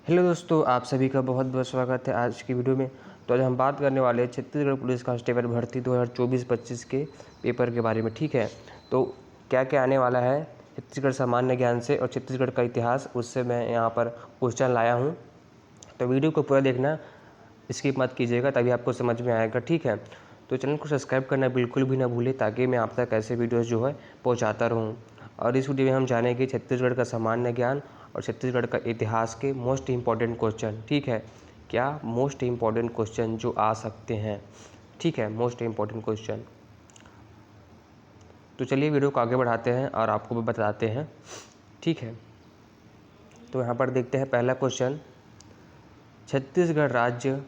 Hello दोस्तों, आप सभी का बहुत बहुत स्वागत है आज की वीडियो में। तो आज हम बात करने वाले हैं छत्तीसगढ़ पुलिस कांस्टेबल भर्ती 2024-25 के पेपर के बारे में। ठीक है, तो क्या क्या आने वाला है छत्तीसगढ़ सामान्य ज्ञान से और छत्तीसगढ़ का इतिहास, उससे मैं यहाँ पर क्वेश्चन लाया हूँ। तो वीडियो को पूरा देखना, स्किप मत कीजिएगा, तभी आपको समझ में आएगा। ठीक है, तो चैनल को सब्सक्राइब करना बिल्कुल भी ना भूलें, ताकि मैं आप तक ऐसे वीडियोज़ जो है पहुँचाता रहूँ। और इस वीडियो में हम जानेंगे छत्तीसगढ़ का सामान्य ज्ञान और छत्तीसगढ़ का इतिहास के मोस्ट इम्पॉर्टेंट क्वेश्चन। ठीक है, क्या मोस्ट इम्पॉर्टेंट क्वेश्चन जो आ सकते हैं। ठीक है, मोस्ट इम्पॉर्टेंट क्वेश्चन। तो चलिए वीडियो को आगे बढ़ाते हैं और आपको भी बताते हैं। ठीक है, तो यहाँ पर देखते हैं पहला क्वेश्चन। छत्तीसगढ़ राज्य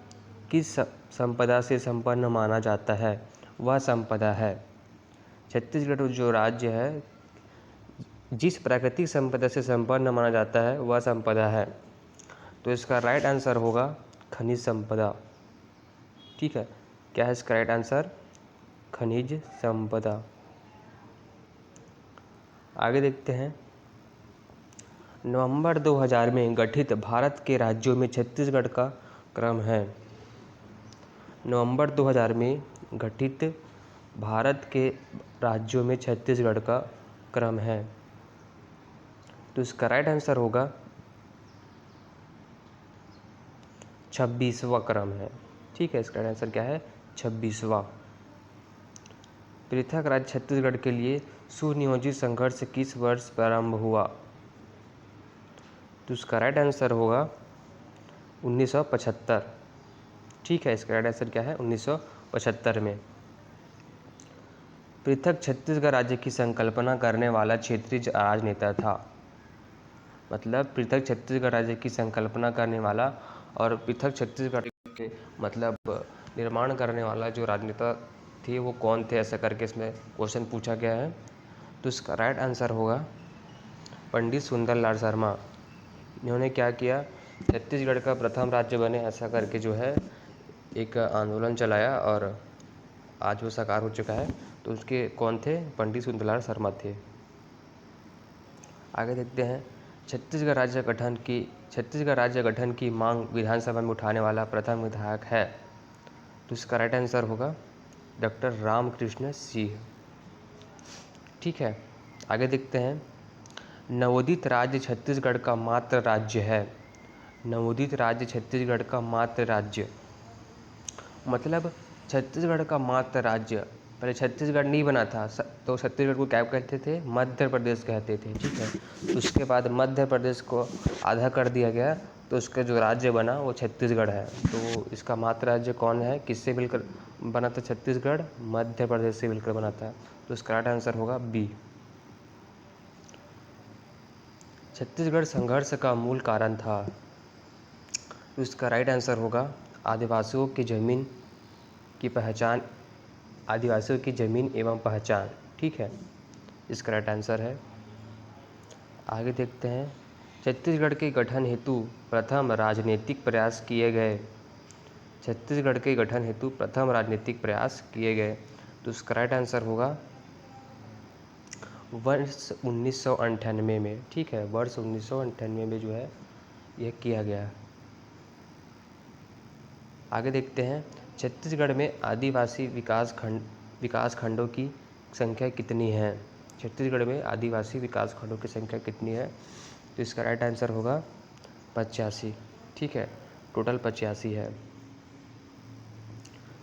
किस संपदा से संपन्न माना जाता है? वह संपदा है, छत्तीसगढ़ जो राज्य है जिस प्राकृतिक संपदा से संपन्न माना जाता है वह संपदा है। तो इसका राइट आंसर होगा खनिज संपदा। ठीक है, क्या है इसका राइट आंसर? खनिज संपदा। आगे देखते हैं। नवंबर 2000 में गठित भारत के राज्यों में छत्तीसगढ़ का क्रम है। नवंबर 2000 में गठित भारत के राज्यों में छत्तीसगढ़ का क्रम है। तो इसका राइट आंसर होगा 26वां क्रम है। ठीक है, इसका आंसर क्या है? 26वां। पृथक राज्य छत्तीसगढ़ के लिए सुनियोजित संघर्ष किस वर्ष प्रारंभ हुआ? तो इसका राइट आंसर होगा 1975। ठीक है, इसका राइट आंसर क्या है? 1975 में। पृथक छत्तीसगढ़ राज्य की संकल्पना करने वाला क्षेत्रीय राजनेता था। मतलब पृथक छत्तीसगढ़ राज्य की संकल्पना करने वाला और पृथक छत्तीसगढ़ के मतलब निर्माण करने वाला जो राजनेता थे वो कौन थे, ऐसा करके इसमें क्वेश्चन पूछा गया है। तो इसका राइट आंसर होगा पंडित सुंदरलाल शर्मा। इन्होंने क्या किया, छत्तीसगढ़ का प्रथम राज्य बने ऐसा करके जो है एक आंदोलन चलाया और आज वो साकार हो चुका है। तो उसके कौन थे? पंडित सुंदरलाल शर्मा थे। आगे देखते हैं। छत्तीसगढ़ राज्य गठन की मांग विधानसभा में उठाने वाला प्रथम विधायक है। तो इसका राइट आंसर होगा डॉक्टर रामकृष्ण सिंह। ठीक है, आगे देखते हैं। नवोदित राज्य छत्तीसगढ़ का मात्र राज्य है। नवोदित राज्य छत्तीसगढ़ का मात्र राज्य, मतलब छत्तीसगढ़ का मात्र राज्य। पहले छत्तीसगढ़ नहीं बना था तो छत्तीसगढ़ को क्या कहते थे? मध्य प्रदेश कहते थे। ठीक है, तो उसके बाद मध्य प्रदेश को आधा कर दिया गया, तो उसका जो राज्य बना वो छत्तीसगढ़ है। तो इसका मात्र राज्य कौन है? किससे मिलकर बना था छत्तीसगढ़? मध्य प्रदेश से मिलकर बना था। तो इसका राइट आंसर होगा बी। छत्तीसगढ़ संघर्ष का मूल कारण था। तो इसका राइट आंसर होगा आदिवासियों की ज़मीन की पहचान, आदिवासियों की ज़मीन एवं पहचान। ठीक है, इसका राइट आंसर है। आगे देखते हैं। छत्तीसगढ़ के गठन हेतु प्रथम राजनीतिक प्रयास किए गए। छत्तीसगढ़ के गठन हेतु प्रथम राजनीतिक प्रयास किए गए। तो इसका राइट आंसर होगा वर्ष 1998 में। ठीक है, वर्ष 1998 में जो है यह किया गया। आगे देखते हैं। छत्तीसगढ़ में आदिवासी विकास खंडों की संख्या कितनी है? छत्तीसगढ़ में आदिवासी विकास खंडों की संख्या कितनी है? तो इसका राइट आंसर होगा 85। ठीक है, टोटल 85 है।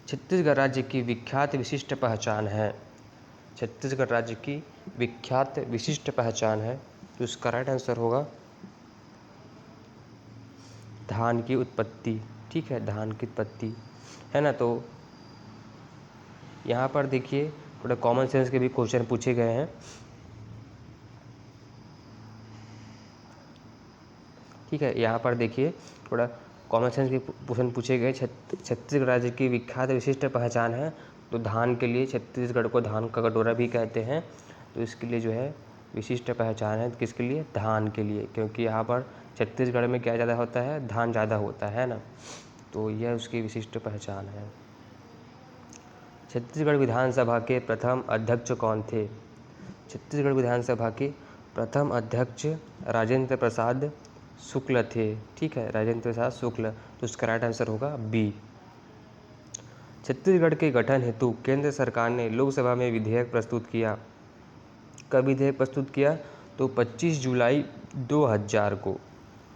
छत्तीसगढ़ राज्य की विख्यात विशिष्ट पहचान है। छत्तीसगढ़ राज्य की विख्यात विशिष्ट पहचान है। तो इसका राइट आंसर होगा धान की उत्पत्ति। ठीक है, धान की उत्पत्ति है ना। तो यहाँ पर देखिए थोड़ा कॉमन सेंस के भी क्वेश्चन पूछे गए हैं। ठीक है, यहाँ पर देखिए थोड़ा कॉमन सेंस के क्वेश्चन पूछे गए। छत्तीसगढ़ राज्य की विख्यात विशिष्ट पहचान है, तो धान के लिए छत्तीसगढ़ को धान का कटोरा भी कहते हैं। तो इसके लिए जो है विशिष्ट पहचान है, किसके लिए? धान के लिए, क्योंकि यहाँ पर छत्तीसगढ़ में क्या ज़्यादा होता है? धान ज़्यादा होता है ना। तो यह उसकी विशिष्ट पहचान है। छत्तीसगढ़ विधानसभा के प्रथम अध्यक्ष कौन थे? छत्तीसगढ़ विधानसभा के प्रथम अध्यक्ष राजेंद्र प्रसाद शुक्ल थे। ठीक है, राजेंद्र प्रसाद शुक्ल, तो इसका राइट आंसर होगा बी। छत्तीसगढ़ के गठन हेतु केंद्र सरकार ने लोकसभा में विधेयक प्रस्तुत किया। कब विधेयक प्रस्तुत किया? तो 25 जुलाई 2000 को।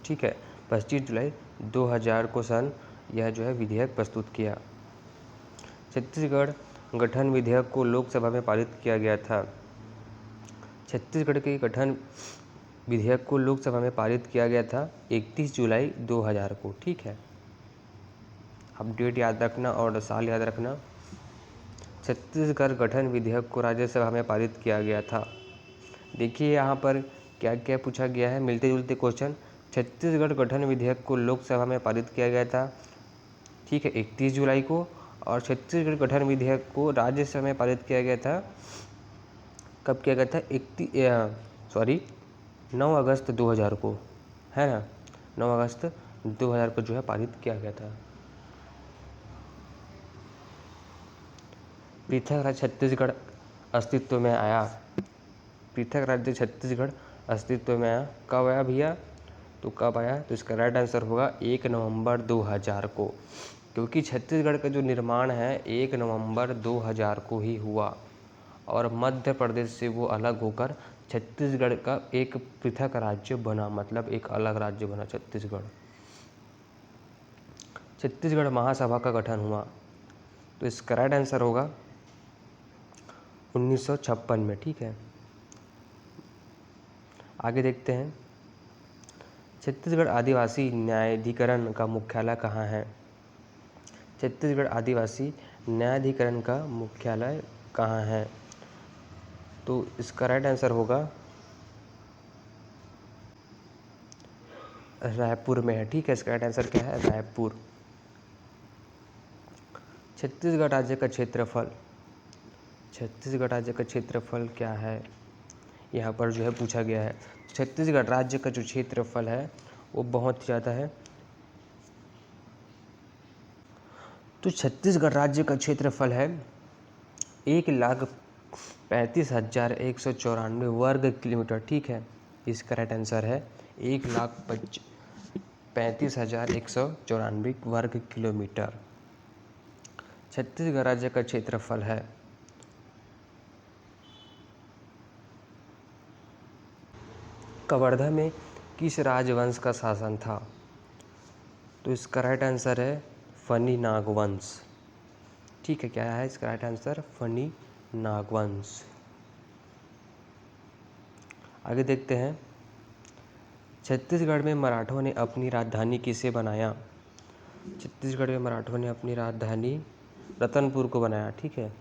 ठीक है, 25 जुलाई 2000 को सन यह जो है विधेयक प्रस्तुत किया। छत्तीसगढ़ गठन विधेयक को लोकसभा में पारित किया गया था। छत्तीसगढ़ के गठन विधेयक को लोकसभा में पारित किया गया था 31 जुलाई 2000 को। ठीक है, अब डेट याद रखना और साल याद रखना। छत्तीसगढ़ गठन विधेयक को राज्यसभा में पारित किया गया था। देखिए यहाँ पर क्या क्या पूछा गया है, मिलते जुलते क्वेश्चन। छत्तीसगढ़ गठन विधेयक को लोकसभा में पारित किया गया था, ठीक है, 31 जुलाई को। और छत्तीसगढ़ गठन विधेयक को राज्यसभा में पारित किया गया था, कब किया गया था? 9 अगस्त 2000 को, है ना, 9 अगस्त 2000 को जो है पारित किया गया था। पृथक राज्य छत्तीसगढ़ अस्तित्व में आया। पृथक राज्य छत्तीसगढ़ अस्तित्व में आया, कब आया भैया? तो कब आया? तो इसका राइट आंसर होगा 1 नवंबर 2000 को, क्योंकि छत्तीसगढ़ का जो निर्माण है 1 नवंबर 2000 को ही हुआ और मध्य प्रदेश से वो अलग होकर छत्तीसगढ़ का एक पृथक राज्य बना, मतलब एक अलग राज्य बना छत्तीसगढ़। छत्तीसगढ़ महासभा का गठन हुआ, तो इसका राइट आंसर होगा 1956 में। ठीक है, आगे देखते हैं। छत्तीसगढ़ आदिवासी न्यायाधिकरण का मुख्यालय कहाँ है? छत्तीसगढ़ आदिवासी न्यायाधिकरण का मुख्यालय कहाँ है? तो इसका राइट आंसर होगा रायपुर में है। ठीक है, इसका राइट आंसर क्या है? रायपुर। छत्तीसगढ़ राज्य का क्षेत्रफल, छत्तीसगढ़ राज्य का क्षेत्रफल क्या है? यहाँ पर जो है पूछा गया है। छत्तीसगढ़ राज्य का जो क्षेत्रफल है वो बहुत ज़्यादा है। तो छत्तीसगढ़ राज्य का क्षेत्रफल है 1,35,194 वर्ग किलोमीटर। ठीक है, इसका राइट आंसर है 1,35,194 वर्ग किलोमीटर छत्तीसगढ़ राज्य का क्षेत्रफल है। कवर्धा में किस राजवंश का शासन था? तो इसका राइट आंसर है फनी नागवंश। ठीक है, क्या है इसका राइट आंसर? फनी नागवंश। आगे देखते हैं। छत्तीसगढ़ में मराठों ने अपनी राजधानी किसे बनाया? छत्तीसगढ़ में मराठों ने अपनी राजधानी रतनपुर को बनाया। ठीक है,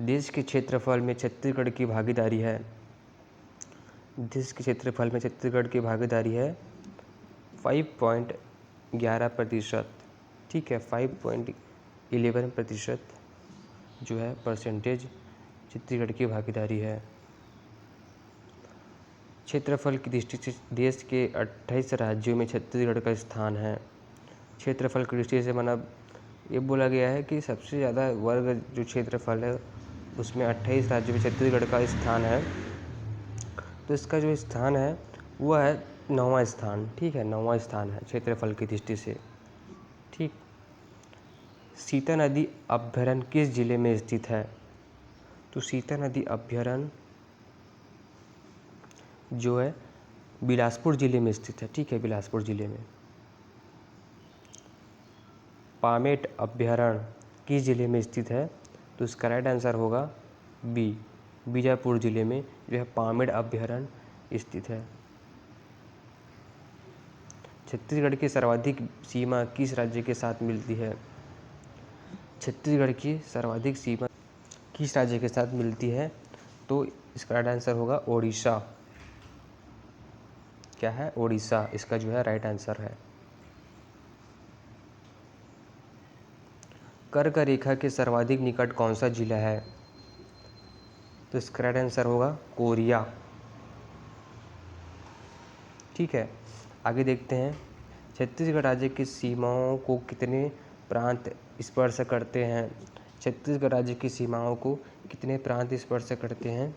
देश के क्षेत्रफल में छत्तीसगढ़ की भागीदारी है, देश के क्षेत्रफल में छत्तीसगढ़ की भागीदारी है 5.11%। ठीक है, 5.11% जो है परसेंटेज छत्तीसगढ़ की भागीदारी है। क्षेत्रफल की दृष्टि से देश के 28 राज्यों में छत्तीसगढ़ का स्थान है। क्षेत्रफल की दृष्टि से मतलब ये बोला गया है कि सबसे ज़्यादा वर्ग जो क्षेत्रफल है उसमें 28 राज्यों में छत्तीसगढ़ का स्थान है। तो इसका जो स्थान है वो है 9वां स्थान। ठीक है, 9वां स्थान है क्षेत्रफल की दृष्टि से। ठीक, सीता नदी अभ्यारण्य किस जिले में स्थित है? तो सीता नदी अभ्यारण्य जो है बिलासपुर जिले में स्थित है। ठीक है, बिलासपुर जिले में। पामेट अभ्यारण्य किस जिले में स्थित है? तो इसका राइट आंसर होगा बी, बीजापुर जिले में जो है पामेट अभ्यारण्य स्थित है। छत्तीसगढ़ की सर्वाधिक सीमा किस राज्य के साथ मिलती है? छत्तीसगढ़ की सर्वाधिक सीमा किस राज्य के साथ मिलती है? तो इसका राइट आंसर होगा ओडिशा। क्या है? ओडिशा, इसका जो है राइट आंसर है। कर्क रेखा के सर्वाधिक निकट कौन सा जिला है? तो इसका राइट आंसर होगा कोरिया। ठीक है, आगे देखते हैं। छत्तीसगढ़ राज्य की सीमाओं को कितने प्रांत स्पर्श करते हैं? छत्तीसगढ़ राज्य की सीमाओं को कितने प्रांत स्पर्श करते हैं?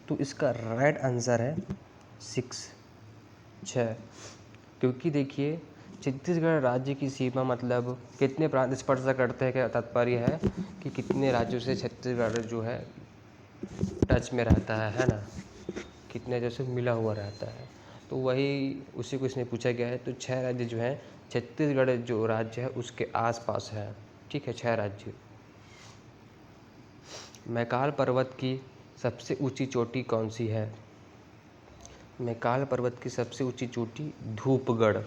तो इसका राइट आंसर है 6। क्योंकि देखिए छत्तीसगढ़ राज्य की सीमा मतलब कितने प्रांत स्पर्श करते हैं, क्या तात्पर्य है कि कितने राज्यों से छत्तीसगढ़ जो है टच में रहता है ना, कितने जैसे मिला हुआ रहता है। तो वही उसी को इसमें पूछा गया है। तो 6 राज्य जो हैं छत्तीसगढ़ जो राज्य है उसके आसपास है। ठीक है, 6 राज्य। मैकाल पर्वत की सबसे ऊंची चोटी कौन सी है? मैकाल पर्वत की सबसे ऊंची चोटी धूपगढ़।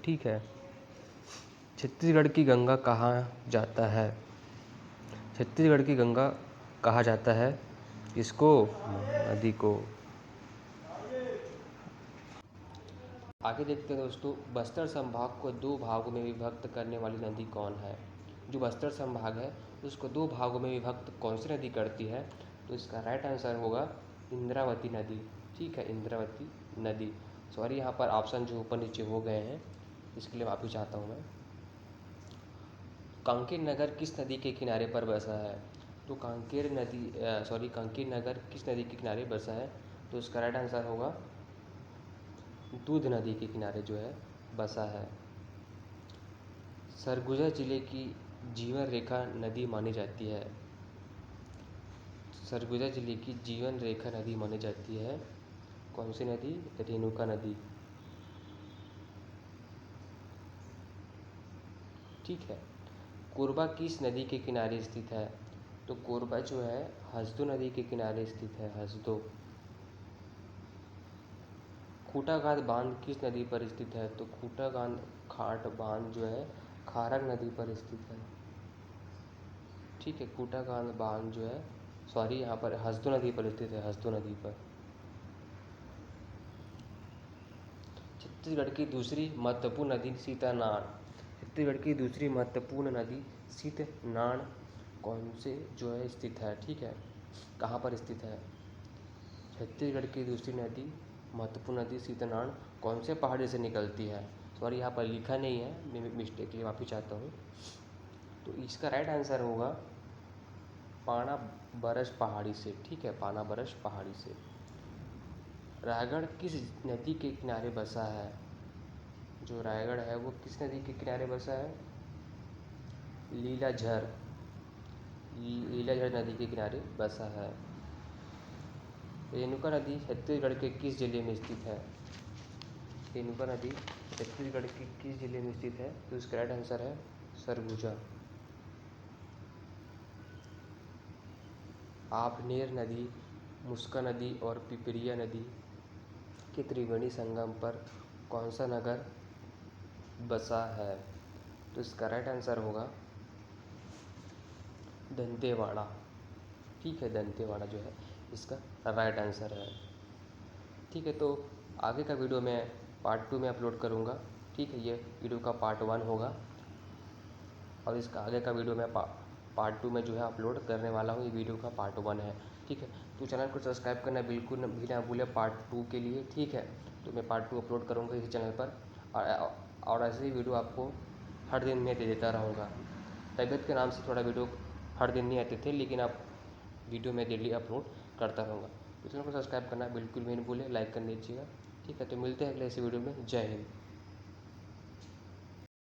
ठीक है। छत्तीसगढ़ की गंगा कहाँ जाता है? छत्तीसगढ़ की गंगा कहा जाता है इसको, नदी को। आगे देखते हैं दोस्तों, बस्तर संभाग को 2 भागों में विभक्त करने वाली नदी कौन है? जो बस्तर संभाग है उसको 2 भागों में विभक्त कौन सी नदी करती है? तो इसका राइट आंसर होगा इंद्रावती नदी। ठीक है, इंद्रावती नदी। सॉरी, यहाँ पर ऑप्शन जो ऊपर नीचे हो गए हैं, इसके लिए माफ़ी चाहता हूँ मैं। कांकेर नगर किस नदी के किनारे पर बसा है? तो कांकेर नगर किस नदी के किनारे बसा है? तो इसका राइट आंसर होगा दूध नदी के किनारे जो है बसा है। सरगुजा जिले की जीवन रेखा नदी मानी जाती है। सरगुजा जिले की जीवन रेखा नदी मानी जाती है कौन सी नदी? रेणुका नदी। ठीक है। कोरबा किस नदी के किनारे स्थित है? तो कोरबा जो है हसदो नदी के किनारे स्थित है, हसदो। खूटाघाट बांध किस नदी पर स्थित है? तो खूटाघाट बांध जो है खारंग नदी पर स्थित है। ठीक है, खूटाघाट बांध जो है यहाँ पर हसदो नदी पर स्थित है, हसदो नदी पर। छत्तीसगढ़ की दूसरी महत्वपूर्ण नदी सीतानाड़। छत्तीसगढ़ की दूसरी महत्वपूर्ण नदी सीतनाड़ कौन से जो है स्थित है? ठीक है, कहाँ पर स्थित है? छत्तीसगढ़ की दूसरी महत्वपूर्ण नदी सीतनाड़ कौन से पहाड़ी से निकलती है? सॉरी, यहाँ पर लिखा नहीं है, मैं मिस्टेक के लिए माफ़ी चाहता हूँ। तो इसका राइट आंसर होगा पाना बरस पहाड़ी से। ठीक है, पाना बरस पहाड़ी से। रायगढ़ किस नदी के किनारे बसा है? जो रायगढ़ है वो किस नदी के किनारे बसा है? लीलाझर नदी के किनारे बसा है। रेणुका नदी छत्तीसगढ़ के किस जिले में स्थित है? रेणुका नदी छत्तीसगढ़ के किस जिले में स्थित है? तो इसका राइट आंसर है सरगुजा। आभनेर नदी, मुस्का नदी और पिपरिया नदी के त्रिवेणी संगम पर कौन सा नगर बसा है? तो इसका राइट आंसर होगा दंतेवाड़ा। ठीक है, दंतेवाड़ा जो है इसका राइट आंसर है। ठीक है, तो आगे का वीडियो मैं पार्ट 2 में अपलोड करूँगा। ठीक है, ये वीडियो का पार्ट 1 होगा और इसका आगे का वीडियो मैं पार्ट 2 में जो है अपलोड करने वाला हूँ। ये वीडियो का पार्ट 1 है। ठीक है, तो चैनल को सब्सक्राइब करना बिल्कुल भी ना भूलें पार्ट 2 के लिए। ठीक है, तो मैं पार्ट 2 अपलोड करूँगा इस चैनल पर और ऐसे ही वीडियो आपको हर दिन मैं दे देता रहूँगा। तबीयत के नाम से थोड़ा वीडियो हर दिन नहीं आते थे, लेकिन अब वीडियो मैं डेली अपलोड करता रहूँगा। तो चैनल को सब्सक्राइब करना बिल्कुल भी नहीं भूलें, लाइक कर लीजिएगा। ठीक है, तो मिलते हैं अगले इसी वीडियो में। जय हिंद।